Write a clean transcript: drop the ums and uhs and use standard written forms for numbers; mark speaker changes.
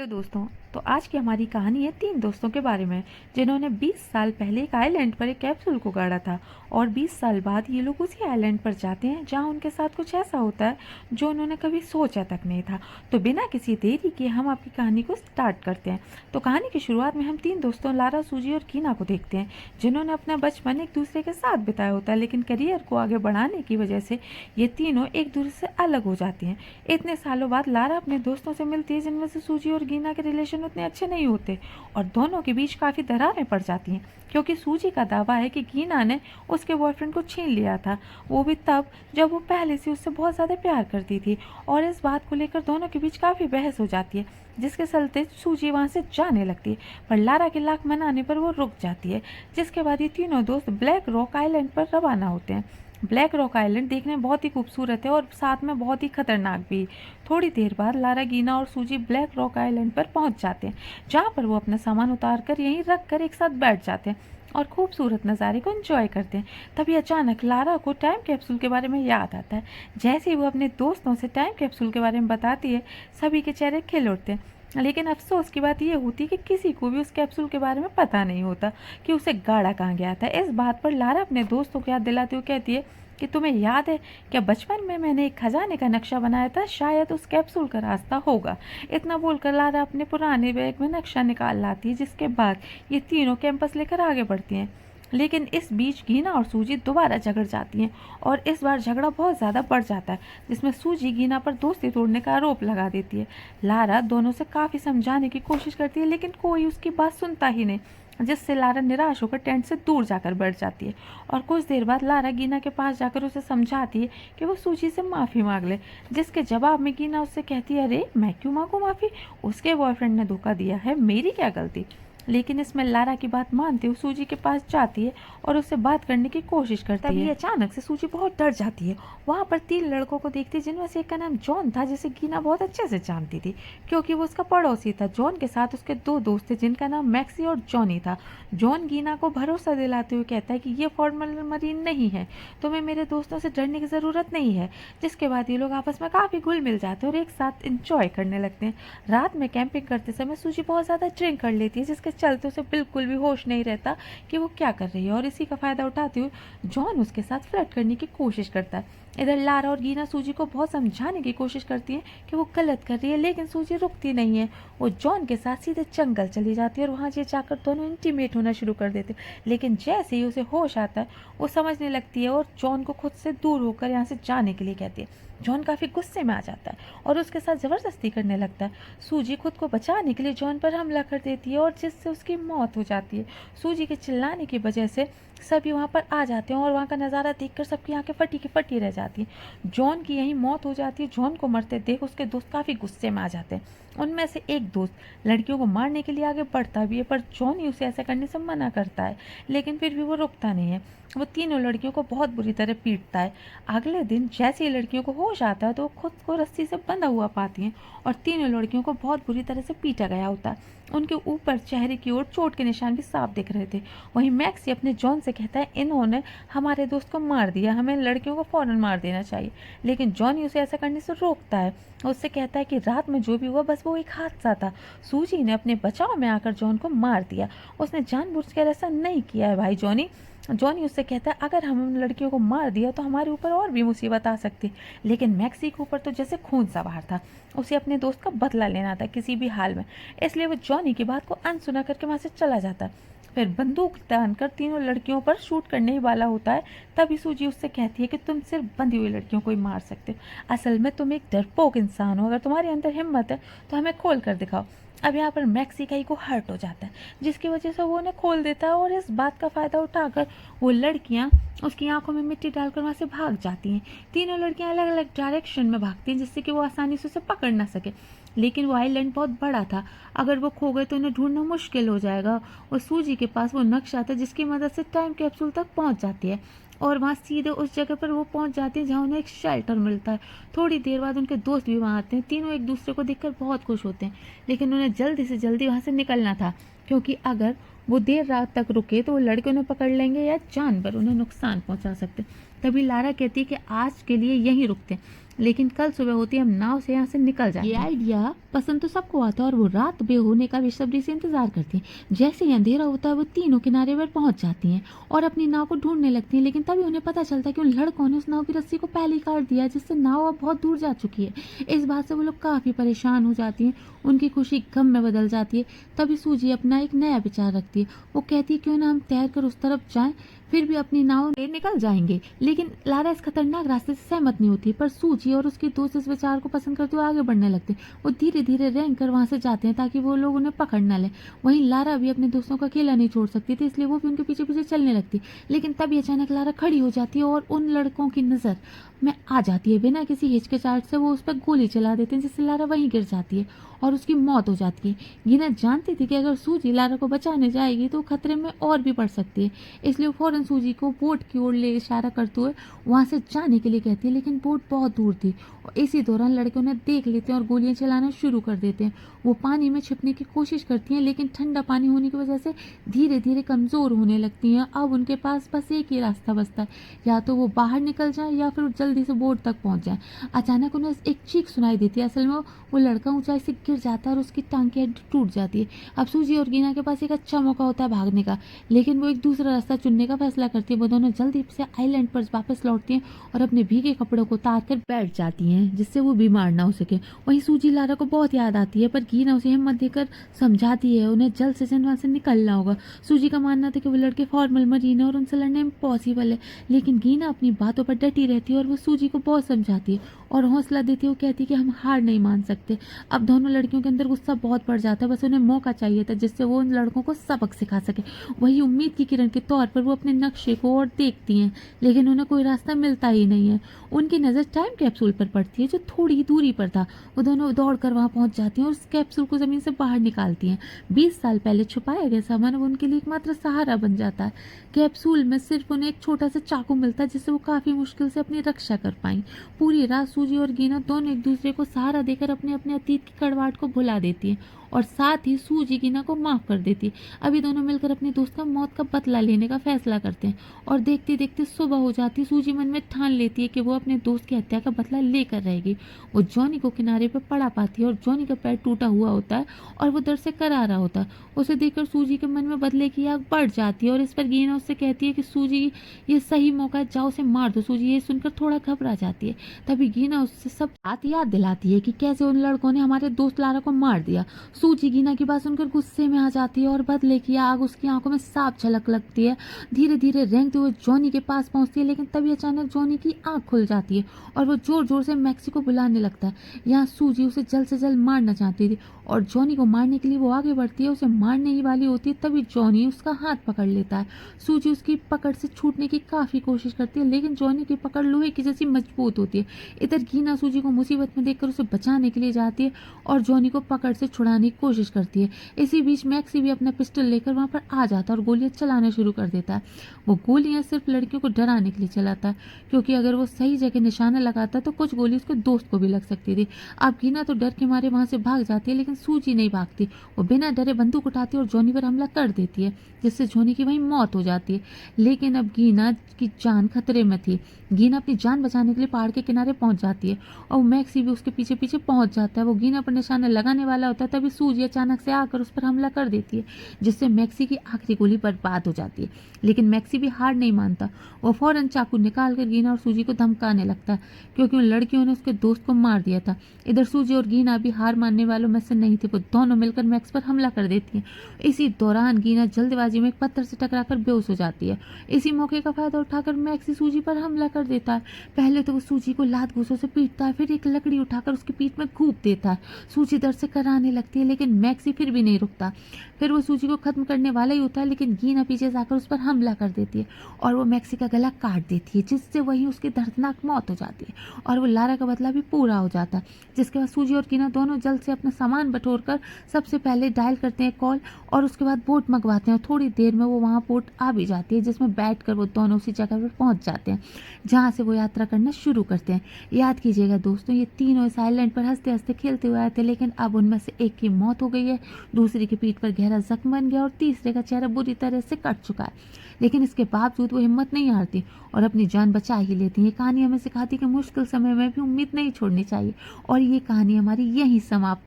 Speaker 1: Hello दोस्तों। तो आज की हमारी कहानी है तीन दोस्तों के बारे में जिन्होंने 20 साल पहले एक आइलैंड पर एक कैप्सूल को गाड़ा था और 20 साल बाद ये लोग उसी आइलैंड पर जाते हैं जहां उनके साथ कुछ ऐसा होता है जो उन्होंने कभी सोचा तक नहीं था। तो बिना किसी देरी के हम आपकी कहानी को स्टार्ट करते हैं। तो कहानी की शुरुआत में हम तीन दोस्तों लारा, सूजी और कीना को देखते हैं जिन्होंने अपना बचपन एक दूसरे के साथ बिताया होता है, लेकिन करियर को आगे बढ़ाने की वजह से ये तीनों एक दूसरे से अलग हो जाती हैं। इतने सालों बाद लारा अपने दोस्तों से मिलती है जिनमें से सूजी और गीना के रिलेशन उतने अच्छे नहीं होते और दोनों के बीच काफ़ी दरारें पड़ जाती हैं, क्योंकि सूजी का दावा है कि गीना ने उसके बॉयफ्रेंड को छीन लिया था, वो भी तब जब वो पहले से उससे बहुत ज़्यादा प्यार करती थी। और इस बात को लेकर दोनों के बीच काफ़ी बहस हो जाती है, जिसके चलते सूजी वहाँ से जाने लगती है, पर लारा के लाख मनाने पर वो रुक जाती है। जिसके बाद ये तीनों दोस्त ब्लैक रॉक आइलैंड पर रवाना होते हैं। ब्लैक रॉक आइलैंड देखने में बहुत ही खूबसूरत है और साथ में बहुत ही खतरनाक भी। थोड़ी देर बाद लारा, गीना और सूजी ब्लैक रॉक आइलैंड पर पहुंच जाते हैं, जहां पर वो अपना सामान उतार कर यहीं रख कर एक साथ बैठ जाते हैं और खूबसूरत नज़ारे को एंजॉय करते हैं। तभी अचानक लारा को टाइम कैप्सूल के बारे में याद आता है। जैसे ही वो अपने दोस्तों से टाइम कैप्सूल के बारे में बताती है, सभी के चेहरे खिल उठते हैं। लेकिन अफसोस की बात यह होती कि किसी को भी उस कैप्सूल के बारे में पता नहीं होता कि उसे गाड़ा कहाँ गया था। इस बात पर लारा अपने दोस्तों को याद दिलाते हुए कहती है कि तुम्हें याद है क्या बचपन में मैंने एक खजाने का नक्शा बनाया था, शायद उस कैप्सूल का रास्ता होगा। इतना बोलकर लारा अपने पुराने बैग में नक्शा निकाल लाती है, जिसके बाद ये तीनों कैंपस लेकर आगे बढ़ती हैं। लेकिन इस बीच गीना और सूजी दोबारा झगड़ जाती हैं और इस बार झगड़ा बहुत ज़्यादा बढ़ जाता है, जिसमें सूजी गीना पर दोस्ती तोड़ने का आरोप लगा देती है। लारा दोनों से काफ़ी समझाने की कोशिश करती है, लेकिन कोई उसकी बात सुनता ही नहीं, जिससे लारा निराश होकर टेंट से दूर जाकर बैठ जाती है। और कुछ देर बाद लारा गीना के पास जाकर उसे समझाती है कि वो सूजी से माफ़ी मांग ले, जिसके जवाब में गीना उससे कहती है, अरे मैं क्यों मांगू माफ़ी, उसके बॉयफ्रेंड ने धोखा दिया है, मेरी क्या गलती। लेकिन इसमें लारा की बात मानते हुए सूजी के पास जाती है और उससे बात करने की कोशिश करती है। तभी अचानक से सूजी बहुत डर जाती है। वहाँ पर तीन लड़कों को देखती है, जिनमें से एक का नाम जॉन था, जिसे गीना बहुत अच्छे से जानती थी क्योंकि वो उसका पड़ोसी था। जॉन के साथ उसके दो दोस्त थे, जिनका नाम मैक्सी और जॉनी था। जॉन गीना को भरोसा दिलाते हुए कहता है कि ये फॉर्मल मरीन नहीं है, तुम्हें मेरे दोस्तों से डरने की ज़रूरत नहीं है। जिसके बाद ये लोग आपस में काफ़ी घुल मिल जाते हैं और एक साथ इंजॉय करने लगते हैं। रात में कैंपिंग करते समय सूजी बहुत ज़्यादा ड्रिंक कर लेती है, जिसके चलते उसे बिल्कुल भी होश नहीं रहता कि वो क्या कर रही है, और इसी का फ़ायदा उठाते हुए जॉन उसके साथ फ्लर्ट करने की कोशिश करता है। इधर लारा और गीना सूजी को बहुत समझाने की कोशिश करती है कि वो गलत कर रही है, लेकिन सूजी रुकती नहीं है। वो जॉन के साथ सीधे जंगल चली जाती है और वहाँ से जाकर दोनों इंटीमेट होना शुरू कर देते हैं। लेकिन जैसे ही उसे होश आता है, वो समझने लगती है और जॉन को खुद से दूर होकर यहाँ से जाने के लिए कहती है। जॉन काफ़ी गुस्से में आ जाता है और उसके साथ ज़बरदस्ती करने लगता है। सूजी खुद को बचाने के लिए जॉन पर हमला कर देती है और जिससे उसकी मौत हो जाती है। सूजी के चिल्लाने की वजह से सभी वहाँ पर आ जाते हैं और वहाँ का नज़ारा देखकर सबकी आंखें फटी की फटी रह जाती हैं। जॉन की यहीं मौत हो जाती है। जॉन को मरते देख उसके दोस्त काफ़ी गुस्से में आ जाते हैं। उनमें से एक दोस्त लड़कियों को मारने के लिए आगे बढ़ता भी है, पर जॉन ही उसे ऐसा करने से मना करता है, लेकिन फिर भी वो रुकता नहीं है। वो तीनों लड़कियों को बहुत बुरी तरह पीटता है। अगले दिन जैसे ही लड़कियों को होश आता है तो वो खुद को रस्सी से बंधा हुआ पाती हैं और तीनों लड़कियों को बहुत बुरी तरह से पीटा गया होता है। उनके ऊपर चेहरे की ओर चोट के निशान भी साफ दिख रहे थे। वहीं मैक्सी अपने जॉन से कहता है, इन्होंने हमारे दोस्त को मार दिया, हमें लड़कियों को फौरन मार देना चाहिए। लेकिन जॉनी उसे ऐसा करने से रोकता है। उससे कहता है कि रात में जो भी हुआ बस वो एक हादसा था, सूजी ने अपने बचाव में आकर जॉन को मार दिया, उसने जानबूझकर ऐसा नहीं किया है भाई जॉनी। जॉनी उससे कहता है, अगर हम लड़कियों को मार दिया तो हमारे ऊपर और भी मुसीबत आ सकती। लेकिन मैक्सी के ऊपर तो जैसे खून सवार था, उसे अपने दोस्त का बदला लेना था किसी भी हाल में, इसलिए वो जॉनी की बात को अनसुना करके वहाँ से चला जाता है। फिर बंदूक तानकर तीनों लड़कियों पर शूट करने ही वाला होता है। तभी सूजी उससे कहती है कि तुम सिर्फ बंधी हुई लड़कियों को ही मार सकते हो, असल में तुम एक डरपोक इंसान हो, अगर तुम्हारे अंदर हिम्मत है तो हमें खोल कर दिखाओ। अब यहाँ पर मैक्सी का ईगो हर्ट हो जाता है, जिसकी वजह से वो उन्हें खोल देता है और इस बात का फ़ायदा उठाकर वो लड़कियाँ उसकी आंखों में मिट्टी डालकर वहाँ से भाग जाती हैं। तीनों लड़कियाँ अलग अलग डायरेक्शन में भागती हैं, जिससे कि वो आसानी से उसे पकड़ ना सके। लेकिन वो आइलैंड बहुत बड़ा था, अगर वो खो गए तो उन्हें ढूंढना मुश्किल हो जाएगा। और सूजी के पास वो नक्शा था जिसकी मदद से टाइम कैप्सूल तक पहुँच जाती है और वहाँ सीधे उस जगह पर वो पहुँच जाती है जहाँ उन्हें एक शेल्टर मिलता है। थोड़ी देर बाद उनके दोस्त भी वहाँ आते हैं। तीनों एक दूसरे को देखकर बहुत खुश होते हैं, लेकिन उन्हें जल्दी से जल्दी वहाँ से निकलना था, क्योंकि अगर वो देर रात तक रुके तो वो लड़के उन्हें पकड़ लेंगे या जानवर उन्हें नुकसान पहुँचा सकते। तभी लारा कहती है कि आज के लिए यहीं रुकते हैं, लेकिन कल सुबह होती हम नाव से यहाँ से निकल जाते हैं। ये आइडिया पसंद तो सबको आता है और वो रात बे होने का बेसब्री से इंतजार करती हैं। जैसे ही अंधेरा होता है वो तीनों किनारे पर पहुंच जाती हैं और अपनी नाव को ढूंढने लगती हैं। लेकिन तभी उन्हें पता चलता है कि उन लड़कों ने उस नाव की रस्सी को पहले ही काट दिया, जिससे नाव अब बहुत दूर जा चुकी है। इस बात से वो लोग काफी परेशान हो जाती हैं। उनकी खुशी गम में बदल जाती है। तभी सूजी अपना एक नया विचार रखती है। वो कहती है क्यों ना हम तैर कर उस तरफ जाएं, फिर भी अपनी नाव ले निकल जाएंगे। लेकिन लारा इस खतरनाक रास्ते से सहमत नहीं होती, पर सूजी और उसके दोस्त इस विचार को पसंद करते हुए आगे बढ़ने लगते हैं। वो धीरे धीरे रेंग कर वहां से जाते हैं ताकि वो लोग उन्हें पकड़ न लें। वहीं लारा भी अपने दोस्तों को अकेला नहीं छोड़ सकती थी, इसलिए वो भी उनके पीछे पीछे चलने लगती। लेकिन तभी अचानक लारा खड़ी हो जाती है और उन लड़कों की नजर में आ जाती है। बिना किसी हिचकिचाहट से वो उस पर गोली चला देते हैं, जिससे लारा वहीं गिर जाती है और उसकी मौत हो जाती है। गिना जानती थी कि अगर सूजी लारा को बचाने जाएगी तो खतरे में और भी पड़ सकती है, इसलिए वो फौरन सूजी को बोट की ओर ले इशारा करते हुए वहां से जाने के लिए कहती है। लेकिन बोट बहुत दूर थी और इसी दौरान लड़के उन्हें देख लेते हैं और गोलियां चलाना शुरू कर देते हैं। वो पानी में छिपने की कोशिश करती हैं, लेकिन ठंडा पानी होने की वजह से धीरे धीरे कमजोर होने लगती हैं। अब उनके पास बस एक ही रास्ता बचता है, या तो वो बाहर निकल जाए या फिर जल्दी से बोट तक पहुंच जाए। अचानक उन्हें एक चीख सुनाई देती है। असल में वो लड़का ऊंचाई से गिर जाता है और उसकी टांग की हड्डी टूट जाती है। अब सूजी और गीना के पास एक अच्छा मौका होता है भागने का, लेकिन वो एक दूसरा रास्ता चुनने का फैसला करती है। वो दोनों जल्दी से आइलैंड पर वापस लौटती हैं और अपने भीगे कपड़ों को उतार कर बैठ जाती हैं, जिससे वो बीमार ना हो सके। वहीं सूजी लारा को बहुत याद आती है, पर गीना उसे हिम्मत देकर समझाती है उन्हें जल्द से जल्द वहां से निकलना होगा। सूजी का मानना था कि वो लड़के फॉर्मल मरीन है और उनसे लड़ना इम्पॉसिबल है, लेकिन गीना अपनी बातों पर डटी रहती है और वो सूजी को बहुत समझाती है और हौसला देती है। वो कहती है कि हम हार नहीं मान सकते। अब दोनों लड़कियों के अंदर गुस्सा बहुत बढ़ जाता है, बस उन्हें मौका चाहिए था जिससे वो उन लड़कों को सबक सिखा सके। वही उम्मीद की किरण के तौर पर वो अपने नक्शे को और देखती हैं, लेकिन उन्हें कोई रास्ता मिलता ही नहीं है। उनकी नज़र टाइम कैप्सूल पर पड़ती है जो थोड़ी ही दूरी पर था। वो दोनों दौड़कर वहां पहुंच जाती हैं और उस कैप्सूल को जमीन से बाहर निकालती हैं। 20 साल पहले छुपाया गया सामान वो उनके लिए एकमात्र सहारा बन जाता है। कैप्सूल में सिर्फ उन्हें एक छोटा सा चाकू मिलता है, जिससे वो काफी मुश्किल से अपनी रक्षा कर पाई। पूरी रात सूजी और गीना दोनों एक दूसरे को सहारा देकर अपने अपने अतीत की कड़वाहट को भुला देती हैं और साथ ही सूजी गीना को माफ कर देती है। अभी दोनों मिलकर अपने दोस्त का मौत का बदला लेने का फैसला करते हैं और देखते देखते सुबह हो जाती है। सूजी मन में ठान लेती है कि वो अपने दोस्त की हत्या का बदला लेकर रहेगी। वो जॉनी को किनारे पर पड़ा पाती है और जॉनी का पैर टूटा हुआ होता है और वो दर्द से करा रहा होता है। उसे देखकर सूजी के मन में बदले की आग बढ़ जाती है और इस पर गीना उससे कहती है कि सूजी ये सही मौका है, जाओ उसे मार दो। सूजी ये सुनकर थोड़ा घबरा जाती है। तभी गीना उससे सब बात याद दिलाती है कि कैसे उन लड़कों ने हमारे दोस्त लारा को मार दिया। सूजी गीना की बात सुनकर गुस्से में आ जाती है और बदले की आग उसकी आंखों में साफ झलक लगती है। धीरे धीरे रेंगते हुए जॉनी के पास पहुंचती है, लेकिन तभी अचानक जॉनी की आंख खुल जाती है और वो जोर जोर से मैक्सी को बुलाने लगता है। यहाँ सूजी उसे जल्द से जल्द मारना चाहती थी और जॉनी को मारने के लिए वो आगे बढ़ती है, उसे मारने ही वाली होती है। तभी जॉनी उसका हाथ पकड़ लेता है। सूजी उसकी पकड़ से छूटने की काफी कोशिश करती है, लेकिन जॉनी की पकड़ लोहे की जैसी मजबूत होती है। इधर गीना सूजी को मुसीबत में देखकर उसे बचाने के लिए जाती है और जॉनी को पकड़ से छुड़ाने की कोशिश करती है। इसी बीच मैक्सी भी अपना पिस्टल लेकर वहां पर आ जाता है और गोलियां चलाना शुरू कर देता है। वो गोलियां सिर्फ लड़कियों को डराने के लिए चलाता है, क्योंकि अगर वो सही जगह निशाना लगाता तो कुछ गोली उसके दोस्त को भी लग सकती थी। अब गीना तो डर के मारे वहां से भाग जाती है, लेकिन सूजी नहीं भागती। वो बिना डरे बंदूक उठाती है और जॉनी पर हमला कर देती है, जिससे जॉनी की वहीं मौत हो जाती है। लेकिन अब गीना की जान खतरे में थी। गीना अपनी जान बचाने के लिए पहाड़ के किनारे पहुंच जाती है और मैक्सी भी उसके पीछे पीछे पहुंच जाता है। वो गीना पर निशाना लगाने वाला होता है, तभी सूजी अचानक से आकर उस पर हमला कर देती है, जिससे मैक्सी की आखिरी गोली बर्बाद हो जाती है। लेकिन मैक्सी भी हार नहीं मानता। वो फौरन चाकू निकाल कर गीना और सूजी को धमकाने लगता है, क्योंकि उन लड़कियों ने उसके दोस्त को मार दिया था। इधर सूजी और गीना भी हार मानने वालों में से नहीं थे। वो दोनों मिलकर मैक्स पर हमला कर देती हैं। इसी दौरान गीना जल्दबाजी में एक पत्थर से टकराकर बेहोश हो जाती है। इसी मौके का फायदा उठाकर मैक्सी सूजी पर हमला कर देता है। पहले तो वो सूजी को लात घूंसों से पीटता है, फिर एक लकड़ी उठाकर उसकी पीठ में घूंप देता है। सूजी दर्द से कराने लगती है, लेकिन मैक्सी फिर भी नहीं रुकता। फिर वो सूजी को खत्म करने वाला ही होता है, लेकिन गीना पीछे से आकर उस पर हमला कर देती है और वो मैक्सी का गला काट देती है, जिससे वही उसकी दर्दनाक मौत हो जाती है और वो लारा का बदला भी पूरा हो जाता है। जिसके बाद सूजी और गीना दोनों जल्द से अपना सामान बटोरकर सबसे पहले डायल करते हैं कॉल और उसके बाद बोट मंगवाते हैं। थोड़ी देर में वो वहाँ बोट आ भी जाती है जिसमें बैठकर वो दोनों उसी जगह पर पहुँच जाते हैं जहाँ से वो यात्रा करना शुरू करते हैं। याद कीजिएगा दोस्तों, ये तीनों इस आइलैंड पर हंसते हंसते खेलते हुए आए थे, लेकिन अब उनमें से एक की मौत हो गई है, दूसरे की पीठ पर गहरा जख्म बन गया और तीसरे का चेहरा बुरी तरह से कट चुका है। लेकिन इसके बावजूद वो हिम्मत नहीं हारती और अपनी जान बचा ही लेती है। ये कहानी हमें सिखाती है कि मुश्किल समय में भी उम्मीद नहीं छोड़नी चाहिए। और ये कहानी हमारी यहीं समाप्त